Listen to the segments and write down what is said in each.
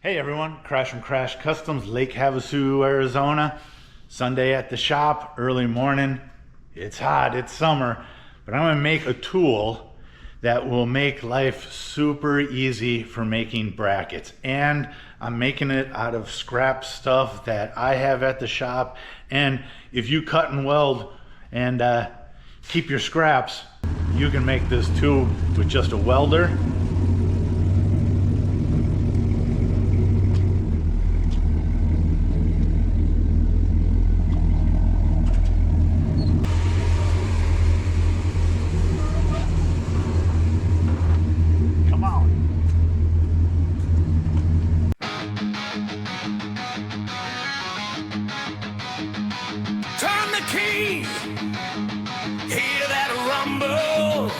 Hey everyone, Crash from Crash Customs, Lake Havasu, Arizona. Sunday at the shop, early morning. It's hot, it's summer, but I'm gonna make a tool that will make life super easy for making brackets. And I'm making it out of scrap stuff that I have at the shop. And if you cut and weld and keep your scraps, you can make this tube with just a welder. Hear that rumble,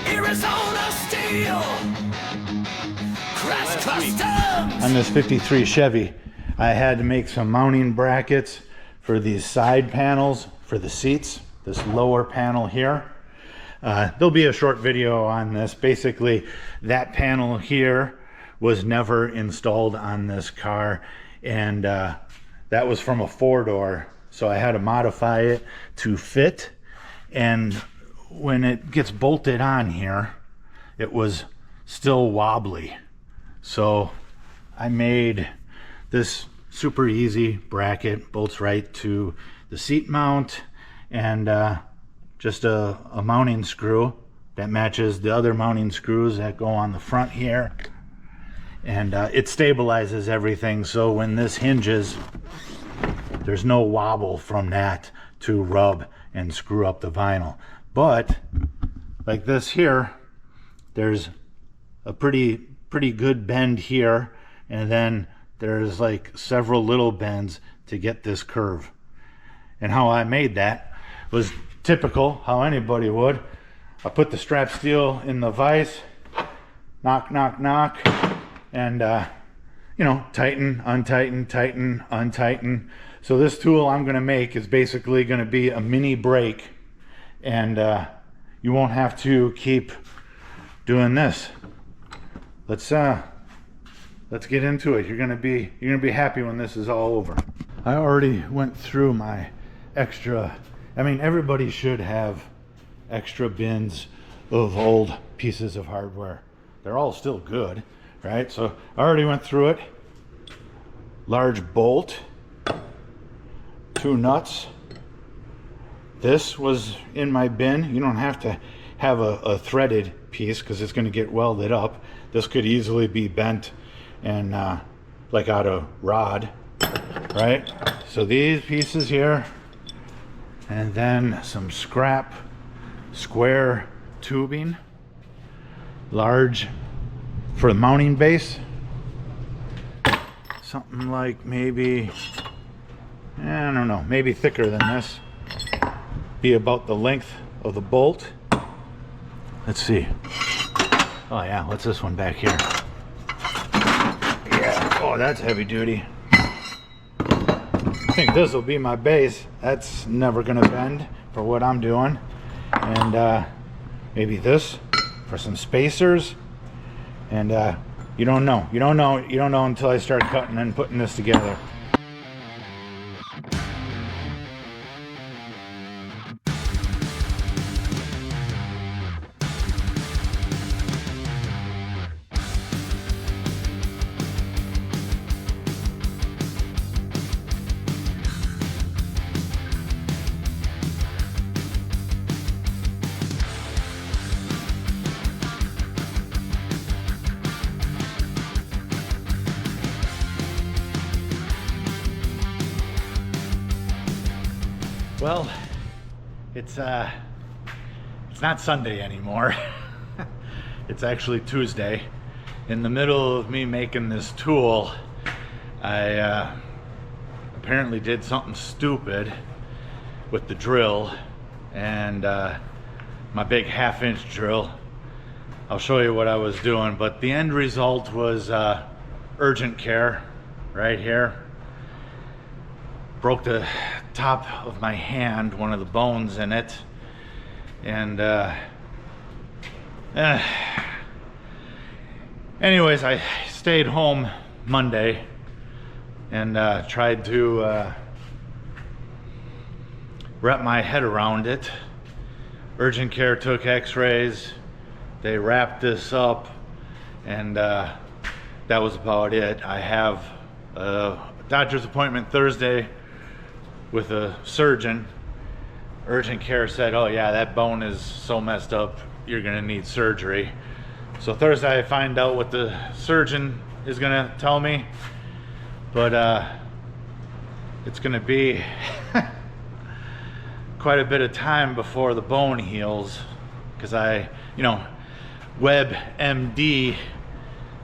Arizona steel, Crash Customs. On this 53 Chevy, I had to make some mounting brackets for these side panels for the seats, this lower panel here. There'll be a short video on this. Basically, that panel here was never installed on this car, and that was from a four-door. So I had to modify it to fit, and when it gets bolted on here, it was still wobbly. So I made this super easy bracket, bolts right to the seat mount, and just a mounting screw that matches the other mounting screws that go on the front here. And it stabilizes everything, so when this hinges, there's no wobble from that to rub and screw up the vinyl. But like this here, there's a pretty good bend here, and then there's like several little bends to get this curve. And how I made that was typical, how anybody would. I put the strap steel in the vise, knock, knock, knock, and you know, tighten, untighten, tighten, untighten. So this tool I'm going to make is basically going to be a mini brake, and you won't have to keep doing this. Let's get into it. You're going to be happy when this is all over. I already went through my extra. I mean, everybody should have extra bins of old pieces of hardware. They're all still good, right? So I already went through it. Large bolt, 2 nuts. This was in my bin. You don't have to have a threaded piece because it's going to get welded up. This could easily be bent and like out of rod, right? So these pieces here, and then some scrap square tubing, large for the mounting base. Something like maybe, I don't know, maybe thicker than this. Be about the length of the bolt. Let's see. Oh yeah, what's this one back here? Yeah, oh, that's heavy duty. I think this will be my base. That's never gonna bend for what I'm doing. And maybe this for some spacers. And you don't know until I start cutting and putting this together. Well, it's not Sunday anymore. It's actually Tuesday. In the middle of me making this tool, I apparently did something stupid with the drill, and my big 1/2-inch drill. I'll show you what I was doing, but the end result was urgent care right here. Broke the top of my hand, one of the bones in it, and anyways, I stayed home Monday and tried to wrap my head around it. Urgent care took x-rays, they wrapped this up, and that was about it. I have a doctor's appointment Thursday with a surgeon. Urgent care said, oh yeah, that bone is so messed up, you're gonna need surgery. So Thursday I find out what the surgeon is gonna tell me, but it's gonna be quite a bit of time before the bone heals, because WebMD,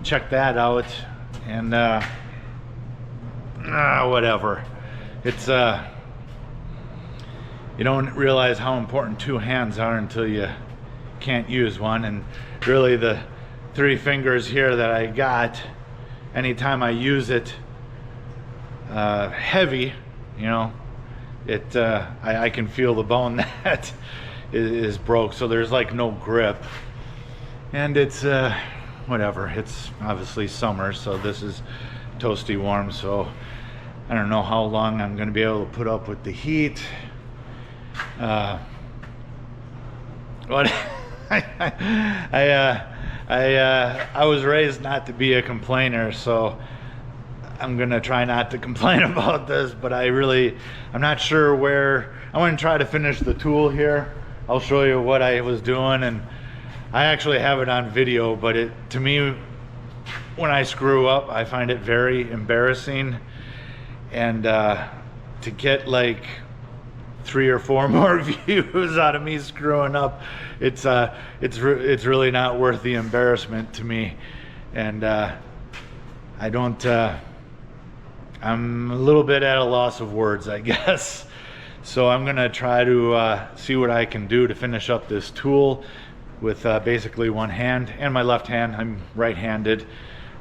check that out, and whatever. It's you don't realize how important two hands are until you can't use one. And really the 3 fingers here that I got, anytime I use it heavy, I can feel the bone that is broke, so there's like no grip. And it's whatever, it's obviously summer, so this is toasty warm, so I don't know how long I'm gonna be able to put up with the heat. What I was raised not to be a complainer, so I'm gonna try not to complain about this, but I'm not sure where. I want to try to finish the tool here. I'll show you what I was doing, and I actually have it on video, but to me, when I screw up, I find it very embarrassing, and to get like 3 or 4 more views out of me screwing up, it's really not worth the embarrassment to me. And I'm a little bit at a loss of words, I guess. So I'm gonna try to see what I can do to finish up this tool with basically one hand and my left hand. I'm right-handed.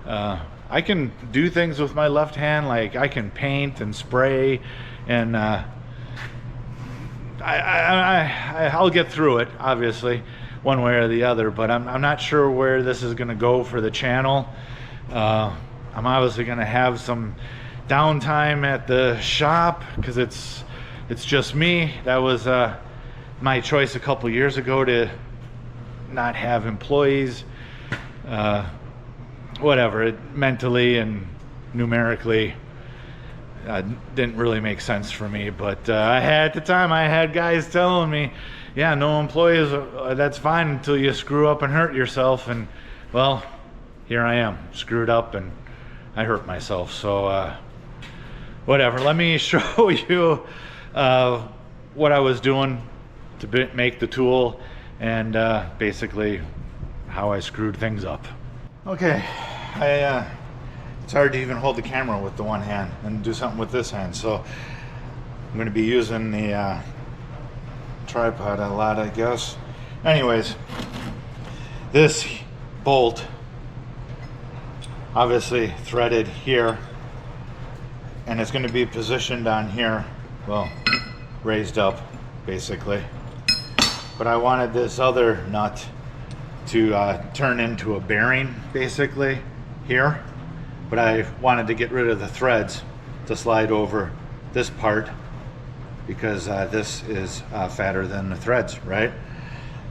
I can do things with my left hand, like I can paint and spray, and I'll get through it, obviously, one way or the other, but I'm not sure where this is gonna go for the channel. I'm obviously gonna have some downtime at the shop because it's just me. That was my choice a couple years ago, to not have employees. Whatever, it mentally and numerically didn't really make sense for me, but at the time I had guys telling me, yeah, no employees, that's fine until you screw up and hurt yourself. And well, here I am, screwed up, and I hurt myself. So whatever, let me show you what I was doing to make the tool, and basically how I screwed things up. Okay, it's hard to even hold the camera with the one hand and do something with this hand, so I'm going to be using the tripod a lot, I guess. Anyways, this bolt obviously threaded here, and it's going to be positioned on here, well, raised up basically, but I wanted this other nut to turn into a bearing basically here, but I wanted to get rid of the threads to slide over this part because this is fatter than the threads, right?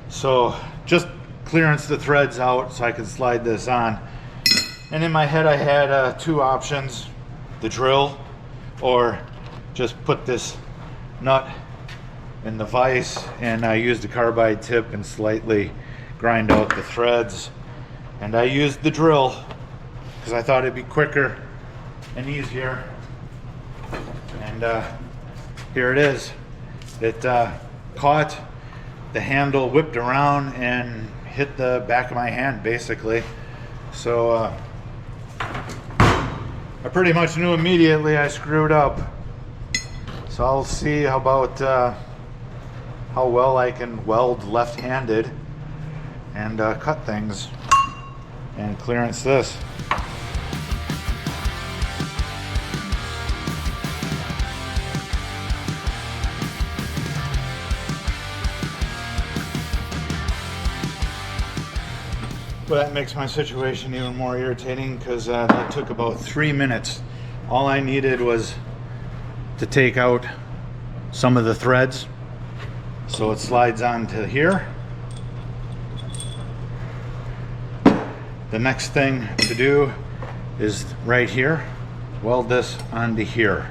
So just clearance the threads out so I could slide this on. And in my head I had 2 options: the drill, or just put this nut in the vise and I used a carbide tip and slightly grind out the threads. And I used the drill because I thought it'd be quicker and easier. And here it is. It caught, the handle whipped around and hit the back of my hand basically. So I pretty much knew immediately I screwed up. So I'll see how about how well I can weld left-handed and cut things and clearance this. So that makes my situation even more irritating because that took about 3 minutes. All I needed was to take out some of the threads. So it slides onto here. The next thing to do is right here, weld this onto here.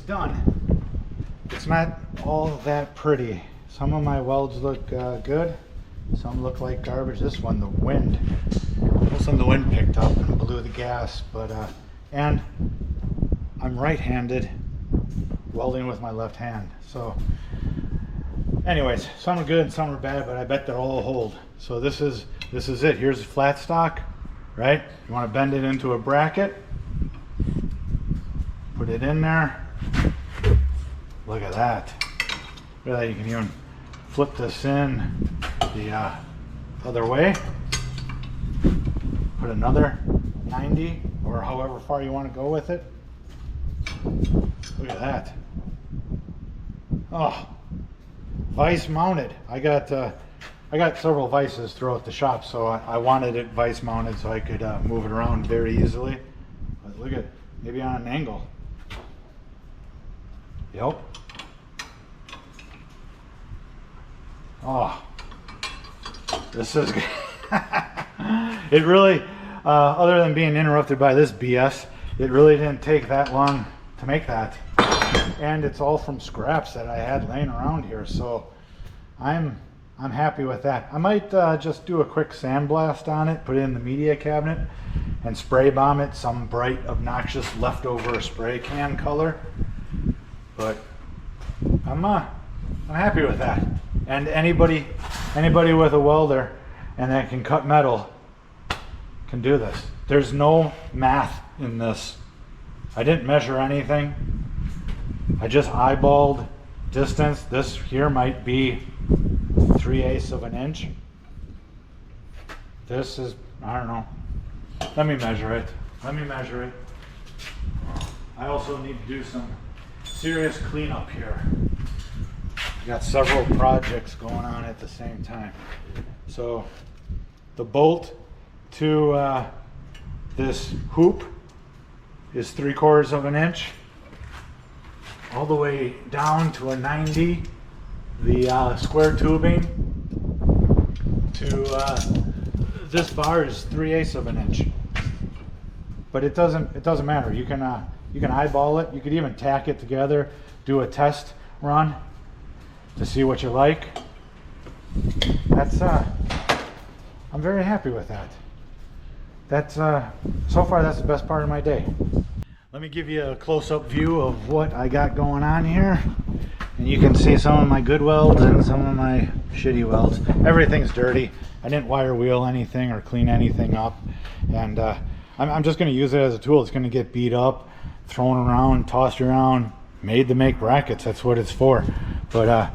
Done. It's not all that pretty. Some of my welds look good. Some look like garbage. This one, the wind. Most of the wind picked up and blew the gas. But and I'm right-handed, welding with my left hand. So, anyways, some are good, some are bad, but I bet they'll all hold. So this is it. Here's a flat stock, right? You want to bend it into a bracket. Put it in there. Look at that. Look at that. You can even flip this in the other way. Put another 90 or however far you want to go with it. Look at that. Oh, vice mounted. I got several vices throughout the shop, so I wanted it vice mounted so I could move it around very easily. But look at, maybe on an angle. Yep. Oh, this is good. It really, other than being interrupted by this BS, it really didn't take that long to make that. And it's all from scraps that I had laying around here, so I'm happy with that. I might just do a quick sandblast on it, put it in the media cabinet, and spray bomb it some bright, obnoxious leftover spray can color. But I'm happy with that. And anybody with a welder and that can cut metal can do this. There's no math in this. I didn't measure anything. I just eyeballed distance. This here might be 3/8 of an inch. This is, I don't know. Let me measure it. I also need to do some serious cleanup here. Got several projects going on at the same time. So the bolt to this hoop is 3/4 of an inch, all the way down to a 90. The square tubing to this bar is 3/8 of an inch, but it doesn't matter. You can eyeball it. You could even tack it together, do a test run to see what you like. That's I'm very happy with that. That's so far that's the best part of my day. Let me give you a close-up view of what I got going on here, and you can see some of my good welds and some of my shitty welds. Everything's dirty. I didn't wire wheel anything or clean anything up, and I'm just going to use it as a tool. It's going to get beat up, thrown around, tossed around, made to make brackets. That's what it's for. But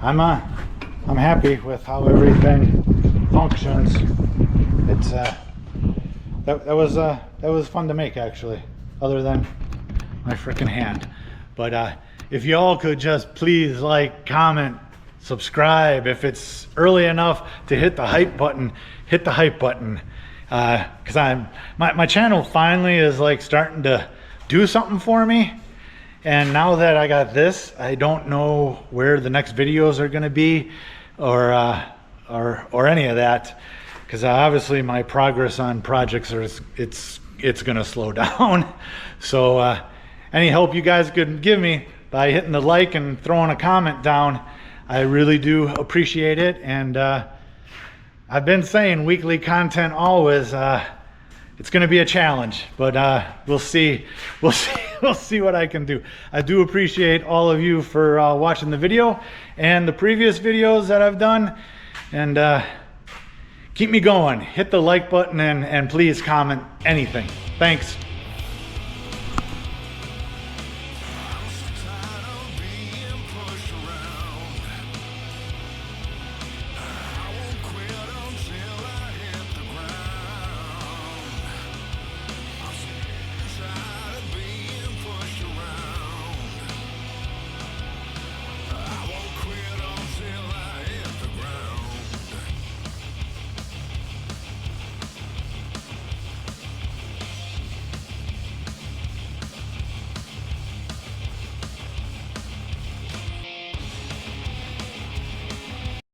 I'm happy with how everything functions. It's that was fun to make, actually, other than my freaking hand. But if y'all could just please like, comment, subscribe. If it's early enough to hit the hype button, hit the hype button. Because my channel finally is like starting to do something for me. And now that I got this, I don't know where the next videos are going to be, or any of that, because obviously my progress on projects it's going to slow down. So any help you guys could give me by hitting the like and throwing a comment down, I really do appreciate it. And I've been saying weekly content always. It's going to be a challenge, but we'll see. We'll see what I can do. I do appreciate all of you for watching the video and the previous videos that I've done. And keep me going. Hit the like button and please comment anything. Thanks.